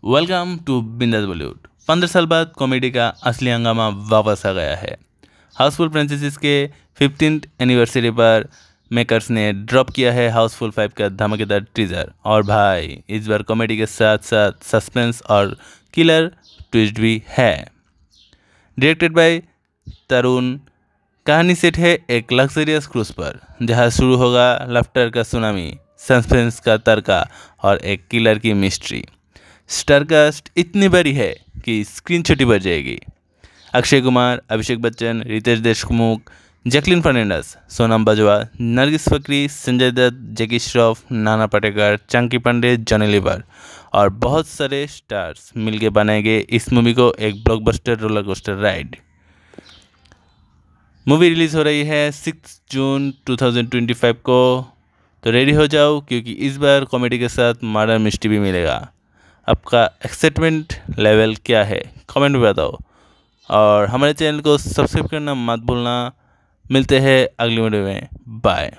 Welcome to बिंदास बॉलीवुड। 15 साल बाद कॉमेडी का असली हंगामा वापस आ गया है। हाउसफुल फ्रेंचाइजीज के 15th एनिवर्सरी पर मेकर्स ने ड्रॉप किया है हाउसफुल 5 का धमाकेदार टीजर। और भाई इस बार कॉमेडी के साथ साथ सस्पेंस और किलर ट्विस्ट भी है। डायरेक्टेड बाय तरुण, कहानी सेट है एक लग्जरियस क्रूज पर जहां शुरू होगा लाफ्टर का सुनामी, सस्पेंस का तड़का और एक किलर की मिस्ट्री। स्टारकास्ट इतनी बड़ी है कि स्क्रीन छोटी पड़ जाएगी। अक्षय कुमार, अभिषेक बच्चन, रितेश देशमुख, जैकलिन फर्नांडिस, सोनम बाजवा, नरगिस फकरी, संजय दत्त, जैकी श्रॉफ, नाना पाटेकर, चंकी पांडे, जॉनी लीवर और बहुत सारे स्टार्स मिलकर बनाएंगे इस मूवी को एक blockbuster roller coaster ride. Movie release हो रही है 6 जून 2025 को, तो रेडी हो जाओ क्योंकि इस बार कॉमेडी के साथ मर्डर मिस्ट्री भी मिलेगा। आपका एक्साइटमेंट लेवल क्या है कमेंट में बताओ और हमारे चैनल को सब्सक्राइब करना मत भूलना। मिलते हैं अगली वीडियो में। बाय।